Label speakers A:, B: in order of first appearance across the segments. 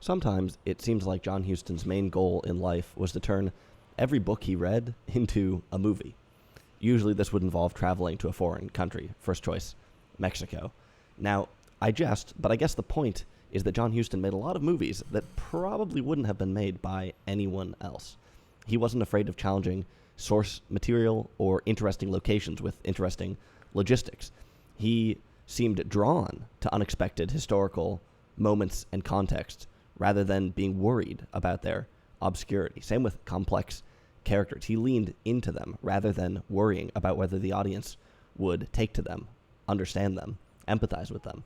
A: Sometimes it seems like John Huston's main goal in life was to turn every book he read into a movie. Usually this would involve traveling to a foreign country, first choice, Mexico. Now, I jest, but I guess the point is that John Huston made a lot of movies that probably wouldn't have been made by anyone else. He wasn't afraid of challenging source material or interesting locations with interesting logistics. He seemed drawn to unexpected historical moments and contexts rather than being worried about their obscurity. Same with complex characters. He leaned into them rather than worrying about whether the audience would take to them, understand them, empathize with them.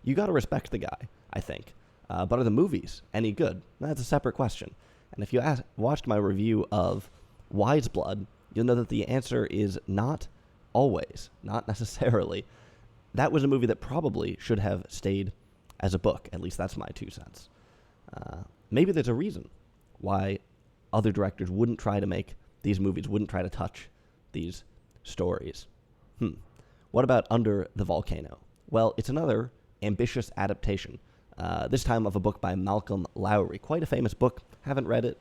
A: You got to respect the guy, I think. But are the movies any good? That's a separate question. And if you watched my review of Wise Blood, you'll know that the answer is not always, not necessarily. That was a movie that probably should have stayed as a book. At least that's my 2 cents. Maybe there's a reason why other directors wouldn't try to make these movies, wouldn't try to touch these stories. What about Under the Volcano? Well, it's another ambitious adaptation, this time of a book by Malcolm Lowry. Quite a famous book. Haven't read it.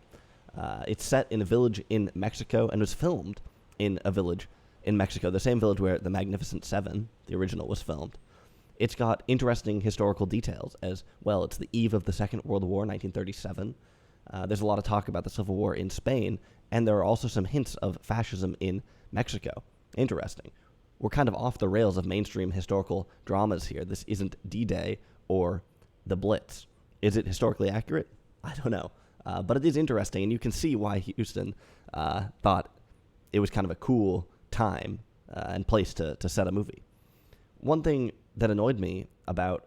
A: It's set in a village in Mexico and was filmed in a village in Mexico, the same village where The Magnificent Seven, the original, was filmed. It's got interesting historical details as well. It's the eve of the Second World War, 1937. There's a lot of talk about the Civil War in Spain, and there are also some hints of fascism in Mexico. Interesting. We're kind of off the rails of mainstream historical dramas here. This isn't D-Day or The Blitz. Is it historically accurate? I don't know. But it is interesting, and you can see why Huston thought it was kind of a cool time and place to set a movie. One thing that annoyed me about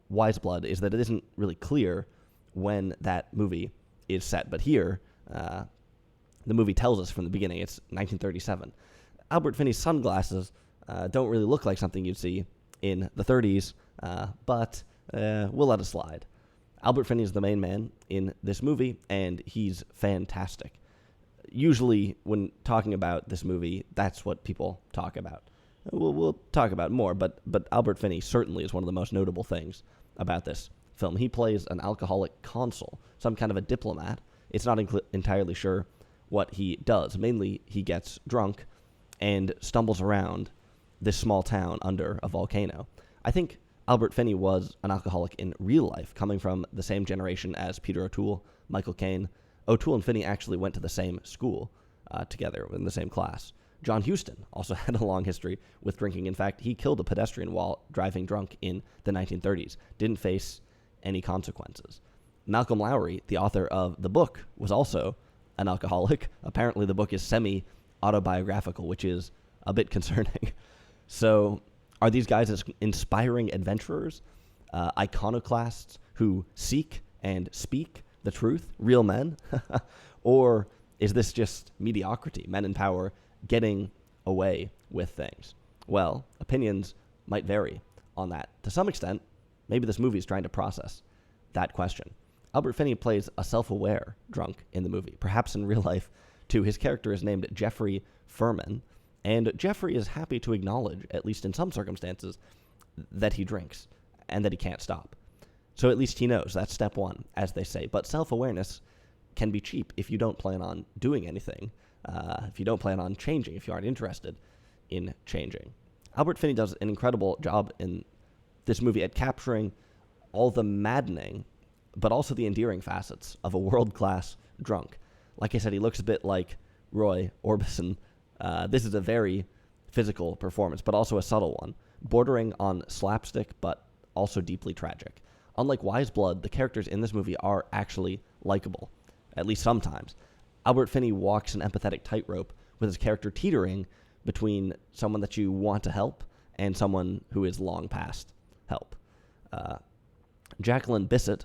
A: Wise Blood is that it isn't really clear when that movie is set. But here, the movie tells us from the beginning it's 1937. Albert Finney's sunglasses don't really look like something you'd see in the 30s, but we'll let it slide. Albert Finney is the main man in this movie, and he's fantastic. Usually, when talking about this movie, that's what people talk about. We'll talk about more, but Albert Finney certainly is one of the most notable things about this film. He plays an alcoholic consul, some kind of a diplomat. It's not entirely sure what he does. Mainly, he gets drunk and stumbles around this small town under a volcano. I think Albert Finney was an alcoholic in real life, coming from the same generation as Peter O'Toole, Michael Caine. O'Toole and Finney actually went to the same school together in the same class. John Huston also had a long history with drinking. In fact, he killed a pedestrian while driving drunk in the 1930s. Didn't face any consequences. Malcolm Lowry, the author of the book, was also an alcoholic. Apparently the book is semi-autobiographical, which is a bit concerning. So are these guys inspiring adventurers, iconoclasts who seek and speak the truth, real men? Or is this just mediocrity, men in power getting away with things? Well, opinions might vary on that. To some extent, maybe this movie is trying to process that question. Albert Finney plays a self-aware drunk in the movie. Perhaps in real life, too. His character is named Jeffrey Furman, and Jeffrey is happy to acknowledge, at least in some circumstances, that he drinks and that he can't stop. So at least he knows. That's step one, as they say. But self-awareness can be cheap if you don't plan on doing anything, if you don't plan on changing, if you aren't interested in changing. Albert Finney does an incredible job in this movie at capturing all the maddening, but also the endearing facets of a world-class drunk. Like I said, he looks a bit like Roy Orbison. This is a very physical performance, but also a subtle one, bordering on slapstick, but also deeply tragic. Unlike Wise Blood, the characters in this movie are actually likable, at least sometimes. Albert Finney walks an empathetic tightrope with his character teetering between someone that you want to help and someone who is long past help. Jacqueline Bisset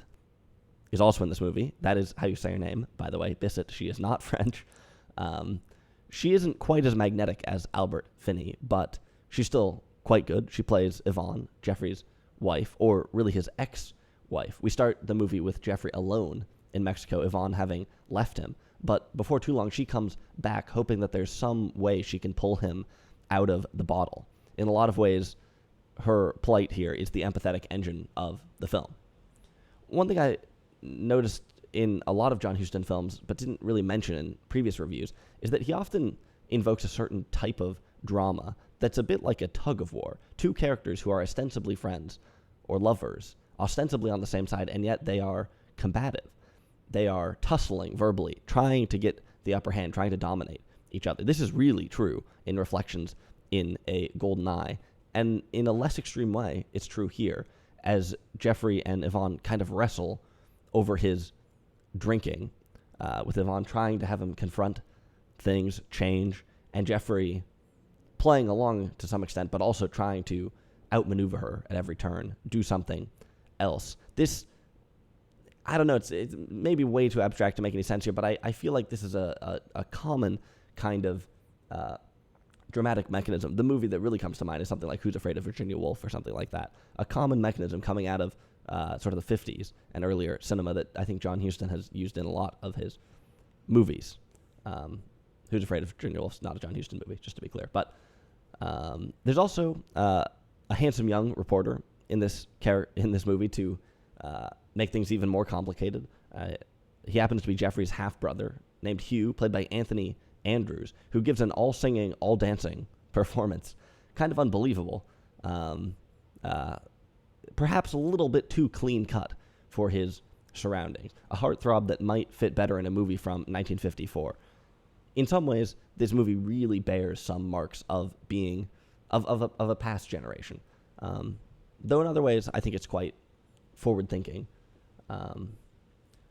A: is also in this movie. That is how you say her name, by the way. Bisset. She is not French. She isn't quite as magnetic as Albert Finney, but she's still quite good. She plays Yvonne, Jeffrey's wife, or really his ex-wife. We start the movie with Jeffrey alone in Mexico, Yvonne having left him. But before too long, she comes back hoping that there's some way she can pull him out of the bottle. In a lot of ways, her plight here is the empathetic engine of the film. One thing I noticed in a lot of John Huston films, but didn't really mention in previous reviews, is that he often invokes a certain type of drama that's a bit like a tug of war. Two characters who are ostensibly friends or lovers, ostensibly on the same side, and yet they are combative. They are tussling verbally, trying to get the upper hand, trying to dominate each other. This is really true in Reflections in a Golden Eye, and in a less extreme way, it's true here, as Jeffrey and Yvonne kind of wrestle over his drinking, with Yvonne trying to have him confront things, change, and Jeffrey playing along to some extent, but also trying to outmaneuver her at every turn, do something else. This, I don't know, it's maybe way too abstract to make any sense here, but I feel like this is a common kind of dramatic mechanism. The movie that really comes to mind is something like Who's Afraid of Virginia Woolf or something like that. A common mechanism coming out of sort of the 50s and earlier cinema that I think John Huston has used in a lot of his movies. Who's Afraid of Virginia Woolf is not a John Huston movie, just to be clear. But there's also a handsome young reporter in this movie to make things even more complicated. He happens to be Jeffrey's half-brother, named Hugh, played by Anthony Andrews, who gives an all-singing, all-dancing performance. Kind of unbelievable. Perhaps a little bit too clean-cut for his surroundings. A heartthrob that might fit better in a movie from 1954. In some ways, this movie really bears some marks of being of a past generation. Though in other ways, I think it's quite forward-thinking.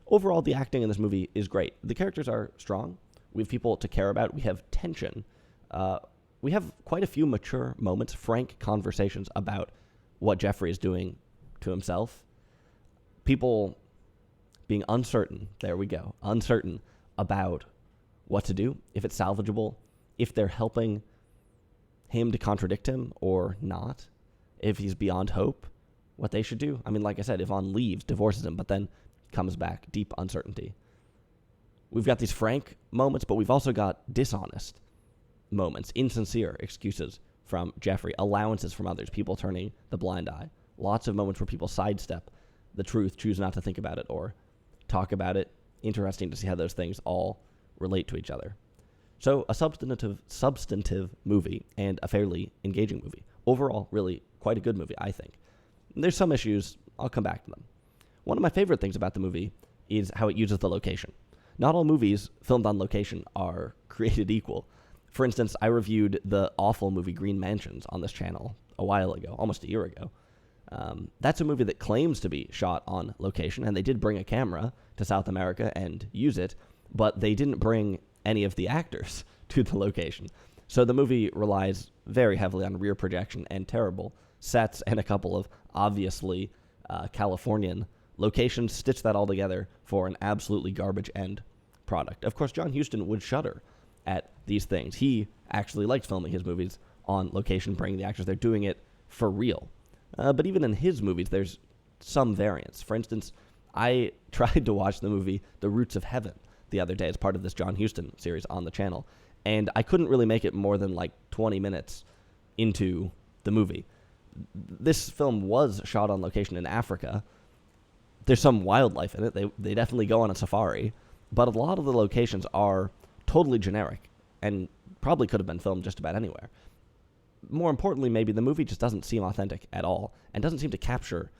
A: Overall, the acting in this movie is great. The characters are strong. We have people to care about. We have tension. We have quite a few mature moments, frank conversations about what Jeffrey is doing to himself. People being uncertain, there we go, uncertain about what to do, if it's salvageable, if they're helping him to contradict him or not, if he's beyond hope, what they should do. I mean, like I said, Yvonne leaves, divorces him, but then comes back, deep uncertainty. We've got these frank moments, but we've also got dishonest moments, insincere excuses from Jeffrey, allowances from others, people turning the blind eye. Lots of moments where people sidestep the truth, choose not to think about it or talk about it. Interesting to see how those things all relate to each other. So a substantive movie and a fairly engaging movie. Overall, really quite a good movie, I think. There's some issues. I'll come back to them. One of my favorite things about the movie is how it uses the location. Not all movies filmed on location are created equal. For instance, I reviewed the awful movie Green Mansions on this channel a while ago, almost a year ago. That's a movie that claims to be shot on location, and they did bring a camera to South America and use it, but they didn't bring any of the actors to the location. So the movie relies very heavily on rear projection and terrible sets and a couple of obviously Californian locations. Stitch that all together for an absolutely garbage end product. Of course, John Huston would shudder at these things. He actually likes filming his movies on location, bringing the actors. They're doing it for real. But even in his movies, there's some variance. For instance, I tried to watch the movie The Roots of Heaven the other day as part of this John Huston series on the channel, and I couldn't really make it more than like 20 minutes into the movie. This film was shot on location in Africa. There's some wildlife in it. They definitely go on a safari, but a lot of the locations are totally generic and probably could have been filmed just about anywhere. More importantly, maybe the movie just doesn't seem authentic at all and doesn't seem to capture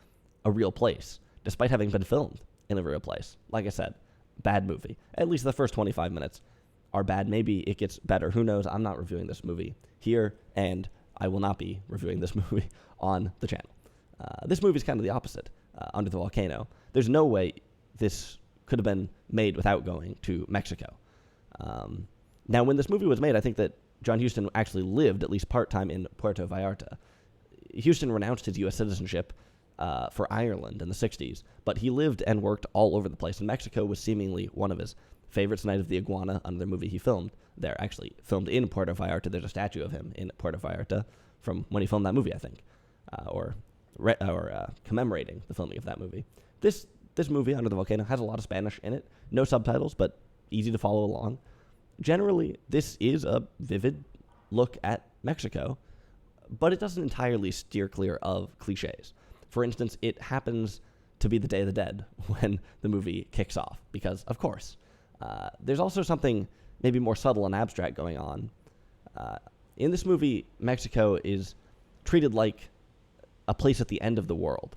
A: a real place, despite having been filmed in a real place. Like I said, bad movie. At least the first 25 minutes are bad. Maybe it gets better. Who knows? I'm not reviewing this movie here, and I will not be reviewing this movie on the channel. This movie is kind of the opposite. Under the Volcano, there's no way this could have been made without going to Mexico. Now, when this movie was made, I think that John Huston actually lived at least part-time in Puerto Vallarta. Huston renounced his U.S. citizenship for Ireland in the 60s, but he lived and worked all over the place, and Mexico was seemingly one of his favorites. Night of the Iguana, another movie he filmed there, actually filmed in Puerto Vallarta. There's a statue of him in Puerto Vallarta from when he filmed that movie, I think, or commemorating the filming of that movie. This movie, Under the Volcano, has a lot of Spanish in it. No subtitles, but easy to follow along. Generally, this is a vivid look at Mexico, but it doesn't entirely steer clear of cliches. For instance, it happens to be the Day of the Dead when the movie kicks off, because, of course. There's also something maybe more subtle and abstract going on. In this movie, Mexico is treated like a place at the end of the world,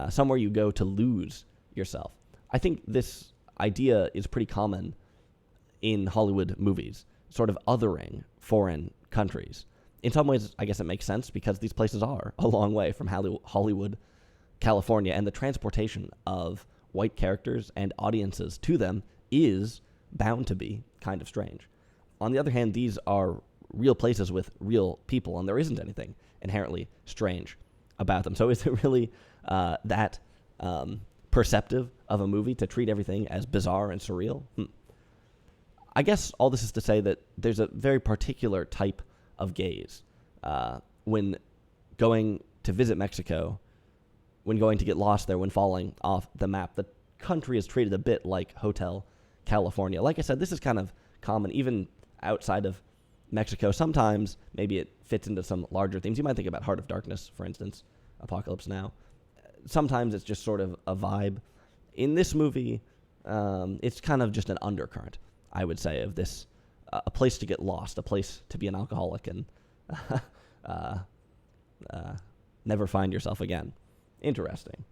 A: somewhere you go to lose yourself. I think this idea is pretty common in Hollywood movies, sort of othering foreign countries. In some ways, I guess it makes sense because these places are a long way from Hollywood, California, and the transportation of white characters and audiences to them is bound to be kind of strange. On the other hand, these are real places with real people, and there isn't anything inherently strange about them. So is it really that perceptive of a movie to treat everything as bizarre and surreal? I guess all this is to say that there's a very particular type of gaze when going to visit Mexico, when going to get lost there, when falling off the map. The country is treated a bit like Hotel California. Like I said, this is kind of common even outside of Mexico. Sometimes maybe it fits into some larger themes. You might think about Heart of Darkness, for instance, Apocalypse Now. Sometimes it's just sort of a vibe. In this movie, it's kind of just an undercurrent, I would say, of this, a place to get lost, a place to be an alcoholic and never find yourself again. Interesting.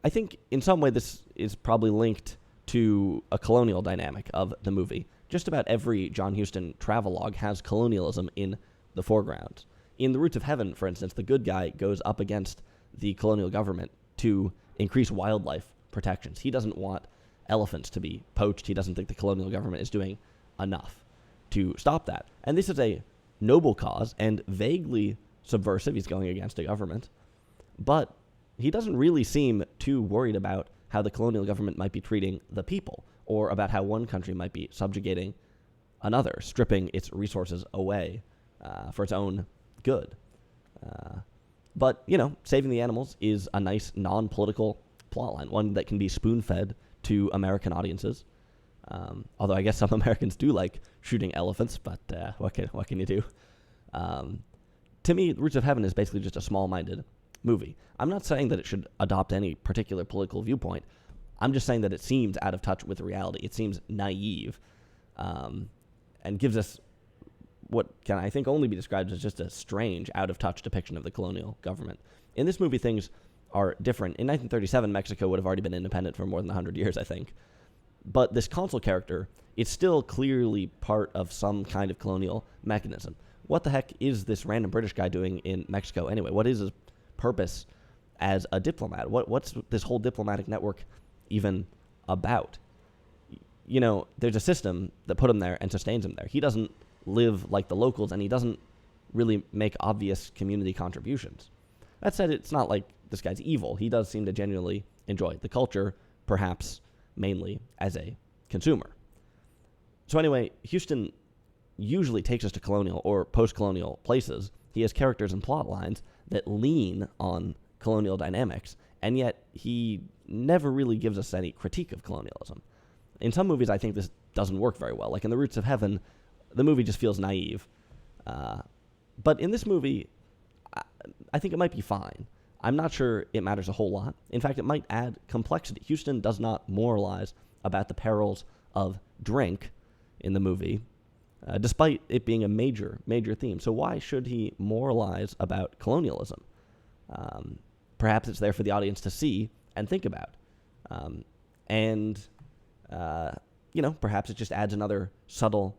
A: I think in some way this is probably linked to a colonial dynamic of the movie. Just about every John Huston travelogue has colonialism in the foreground. In The Roots of Heaven, for instance, the good guy goes up against the colonial government to increase wildlife protections. He doesn't want elephants to be poached. He doesn't think the colonial government is doing enough to stop that. And this is a noble cause and vaguely subversive. He's going against a government. But he doesn't really seem too worried about how the colonial government might be treating the people, or about how one country might be subjugating another, stripping its resources away for its own good. But, saving the animals is a nice non-political plotline, one that can be spoon-fed to American audiences. Although I guess some Americans do like shooting elephants, but what can you do? To me, Roots of Heaven is basically just a small-minded movie. I'm not saying that it should adopt any particular political viewpoint. I'm just saying that it seems out of touch with reality. It seems naive, and gives us what can, I think, only be described as just a strange, out-of-touch depiction of the colonial government. In this movie, things are different. In 1937, Mexico would have already been independent for more than 100 years, I think. But this consul character is still clearly part of some kind of colonial mechanism. What the heck is this random British guy doing in Mexico anyway? What is his purpose as a diplomat? What's this whole diplomatic network even about? There's a system that put him there and sustains him there. He doesn't live like the locals, and he doesn't really make obvious community contributions. That said, it's not like this guy's evil. He does seem to genuinely enjoy the culture, perhaps mainly as a consumer. So anyway, Huston usually takes us to colonial or post-colonial places. He has characters and plot lines that lean on colonial dynamics, and yet he never really gives us any critique of colonialism. In some movies, I think this doesn't work very well. Like in The Roots of Heaven, the movie just feels naive. But in this movie, I think it might be fine. I'm not sure it matters a whole lot. In fact, it might add complexity. Huston does not moralize about the perils of drink in the movie, despite it being a major theme. So why should he moralize about colonialism? Perhaps it's there for the audience to see and think about. Perhaps it just adds another subtle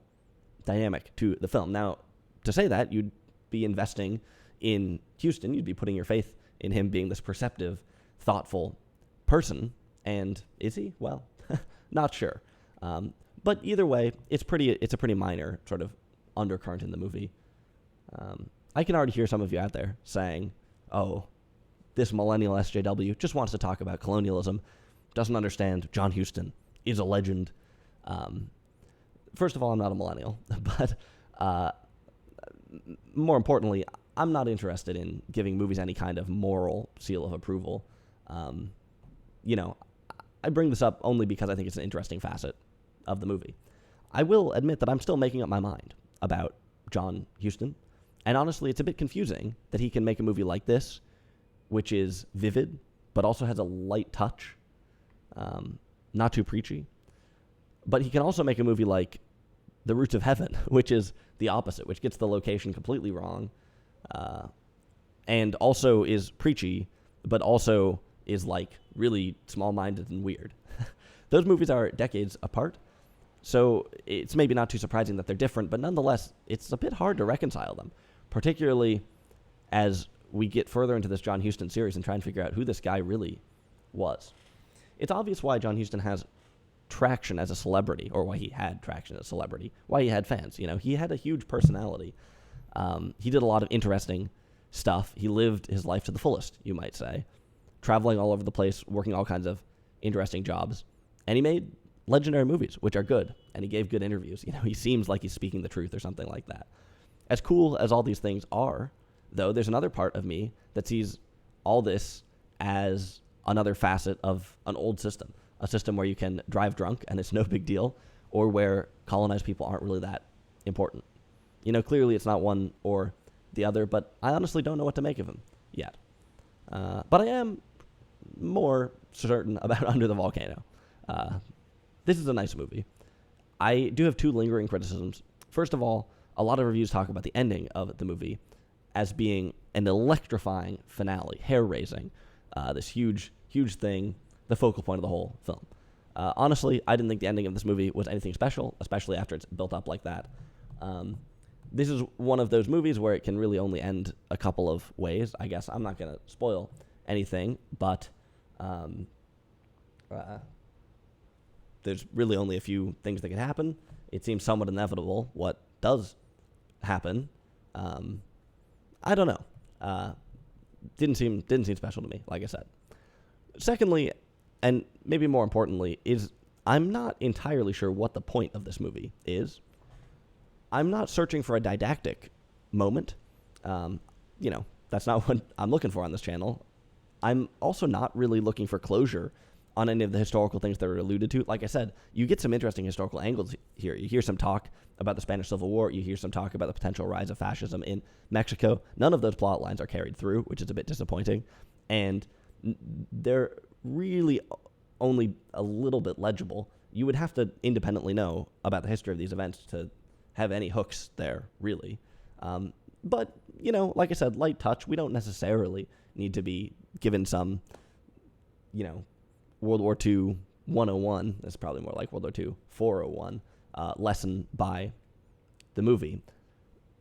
A: dynamic to the film. Now, to say that, you'd be investing in Huston. You'd be putting your faith in him being this perceptive, thoughtful person. And is he? Well, not sure. But either way, it's a pretty minor sort of undercurrent in the movie. I can already hear some of you out there saying, oh, this millennial SJW just wants to talk about colonialism, doesn't understand John Huston is a legend. First of all, I'm not a millennial, but more importantly, I'm not interested in giving movies any kind of moral seal of approval. I bring this up only because I think it's an interesting facet of the movie. I will admit that I'm still making up my mind about John Huston, and honestly, it's a bit confusing that he can make a movie like this, which is vivid but also has a light touch, not too preachy. But he can also make a movie like The Roots of Heaven, which is the opposite, which gets the location completely wrong, and also is preachy, but also is like really small-minded and weird. Those movies are decades apart, so it's maybe not too surprising that they're different, but nonetheless, it's a bit hard to reconcile them, particularly as we get further into this John Huston series and try and figure out who this guy really was. It's obvious why John Huston has traction as a celebrity, or why he had traction as a celebrity, why he had fans. You know, he had a huge personality. He did a lot of interesting stuff. He lived his life to the fullest, you might say, traveling all over the place, working all kinds of interesting jobs. And he made legendary movies, which are good, and he gave good interviews. You know, he seems like he's speaking the truth or something like that. As cool as all these things are, though, there's another part of me that sees all this as another facet of an old system, a system where you can drive drunk and it's no big deal, or where colonized people aren't really that important. You know, clearly it's not one or the other, but I honestly don't know what to make of him yet. But I am more certain about Under the Volcano. This is a nice movie. I do have two lingering criticisms. First of all, a lot of reviews talk about the ending of the movie as being an electrifying finale, hair-raising, this huge, huge thing, the focal point of the whole film. Honestly, I didn't think the ending of this movie was anything special, especially after it's built up like that. This is one of those movies where it can really only end a couple of ways. I guess I'm not going to spoil anything, but there's really only a few things that can happen. It seems somewhat inevitable what does happen. I don't know. Didn't seem special to me, like I said. Secondly, and maybe more importantly, is I'm not entirely sure what the point of this movie is. I'm not searching for a didactic moment. You know, that's not what I'm looking for on this channel. I'm also not really looking for closure on any of the historical things that are alluded to. Like I said, you get some interesting historical angles here. You hear some talk about the Spanish Civil War. You hear some talk about the potential rise of fascism in Mexico. None of those plot lines are carried through, which is a bit disappointing. And they're really only a little bit legible. You would have to independently know about the history of these events to have any hooks there, really. But, you know, like I said, light touch. We don't necessarily need to be given some, you know, World War II 101, that's probably more like World War II 401, lesson by the movie.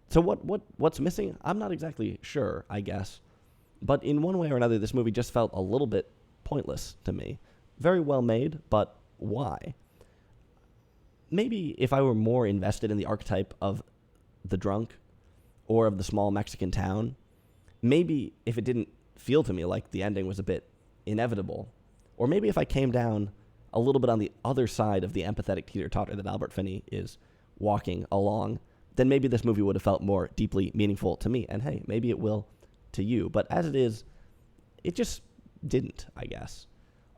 A: So what's missing? I'm not exactly sure, I guess. But in one way or another, this movie just felt a little bit pointless to me. Very well made, but why? Maybe if I were more invested in the archetype of the drunk or of the small Mexican town, maybe if it didn't feel to me like the ending was a bit inevitable, or maybe if I came down a little bit on the other side of the empathetic teeter-totter that Albert Finney is walking along, then maybe this movie would have felt more deeply meaningful to me. And hey, maybe it will to you. But as it is, it just didn't, I guess.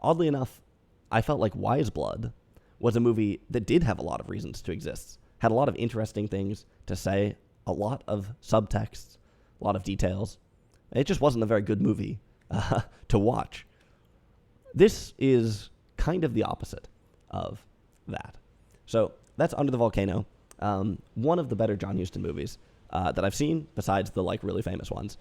A: Oddly enough, I felt like Wise Blood was a movie that did have a lot of reasons to exist, had a lot of interesting things to say, a lot of subtext, a lot of details. It just wasn't a very good movie to watch. This is kind of the opposite of that. So that's Under the Volcano, one of the better John Huston movies that I've seen, besides the like really famous ones.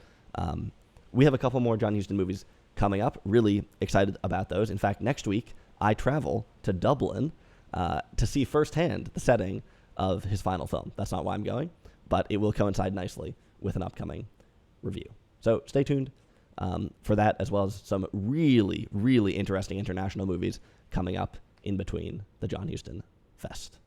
A: We have a couple more John Huston movies coming up. Really excited about those. In fact, next week I travel to Dublin to see firsthand the setting of his final film. That's not why I'm going, but it will coincide nicely with an upcoming review. So stay tuned for that, as well as some really, really interesting international movies coming up in between the John Huston Fest.